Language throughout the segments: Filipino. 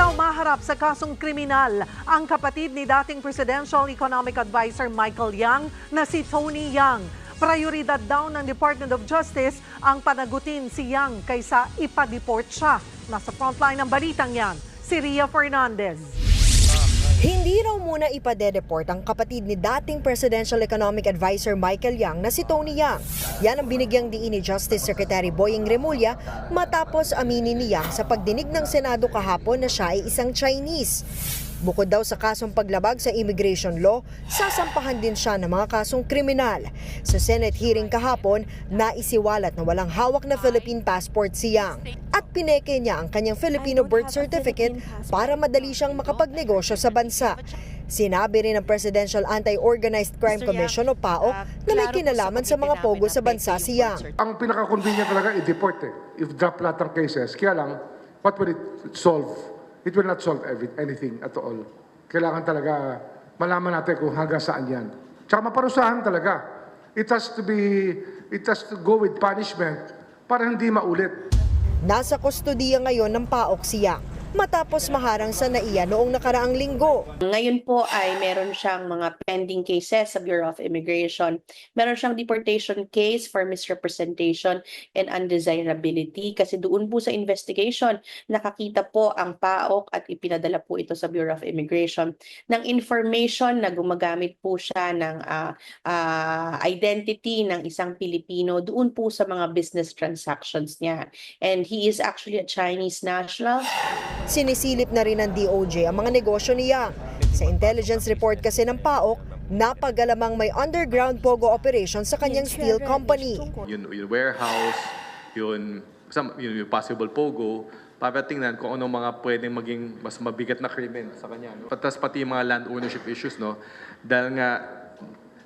raw maharap sa kasong kriminal ang kapatid ni dating Presidential Economic Advisor Michael Yang na si Tony Yang. Prioridad daw ng Department of Justice ang panagutin si Yang kaysa ipa-deport siya. Nasa frontline ng balitang yan, si Ria Fernandez. Hindi raw muna ipade-deport ang kapatid ni dating Presidential Economic Advisor Michael Yang na si Tony Yang. Yan ang binigyang diin ni Justice Secretary Boying Remulla matapos aminin ni Yang sa pagdinig ng Senado kahapon na siya ay isang Chinese. Bukod daw sa kasong paglabag sa immigration law, sasampahan din siya ng mga kasong kriminal. Sa Senate hearing kahapon, naisiwalat na walang hawak na Philippine passport si Yang at pineke niya ang kanyang Filipino birth certificate para madali siyang makapagnegosyo sa bansa. Sinabi rin ng Presidential Anti-Organized Crime Commission o PAOK na may kinalaman sa mga pogo sa bansa si Yang. Ang pinaka-convenient talaga i-deport if drop lahat ng cases. Kaya lang, what will it solve? It will not solve anything at all. Kailangan talaga malaman natin kung hanggang saan yan. Tsaka maparusahan talaga. It has to go with punishment para hindi maulit. Nasa kustodiya ngayon ng PAOK si Yang matapos maharang sa NAIA noong nakaraang linggo. Ngayon po ay meron siyang mga pending cases sa Bureau of Immigration. Meron siyang deportation case for misrepresentation and undesirability kasi doon po sa investigation nakakita po ang PAOK at ipinadala po ito sa Bureau of Immigration ng information na gumagamit po siya ng identity ng isang Pilipino doon po sa mga business transactions niya. And he is actually a Chinese national. Sinisilip na rin ng DOJ ang mga negosyo ni Yang. Sa intelligence report kasi ng PAOK, napagalamang may underground pogo operation sa kanyang steel company. Yung warehouse, yung possible pogo, para tingnan kung anong mga pwedeng maging mas mabigat na krimen sa kanya. No? Tapos pati yung mga land ownership issues, no? Dahil nga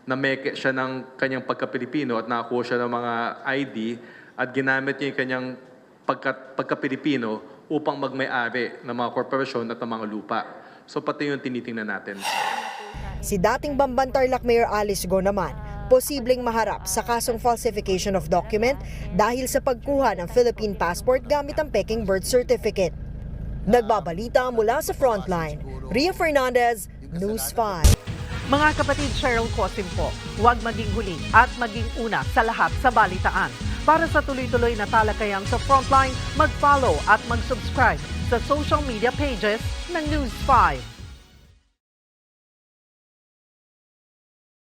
nameke siya ng kanyang pagka-Pilipino at nakakuha siya ng mga ID at ginamit niya yung kanyang pagka-Pilipino upang magmay-ari ng mga korporasyon at ng mga lupa. So pati yung tinitingnan natin. Si dating Bamban Tarlac Mayor Alice Go naman, posibleng maharap sa kasong falsification of document dahil sa pagkuha ng Philippine passport gamit ang peking birth certificate. Nagbabalita mula sa Frontline, Ria Fernandez, News 5. Mga kapatid, Cheryl Cosim po, huwag maging huli at maging una sa lahat sa balitaan. Para sa tuloy-tuloy na talakayang sa Frontline, mag-follow at mag-subscribe sa social media pages ng News 5.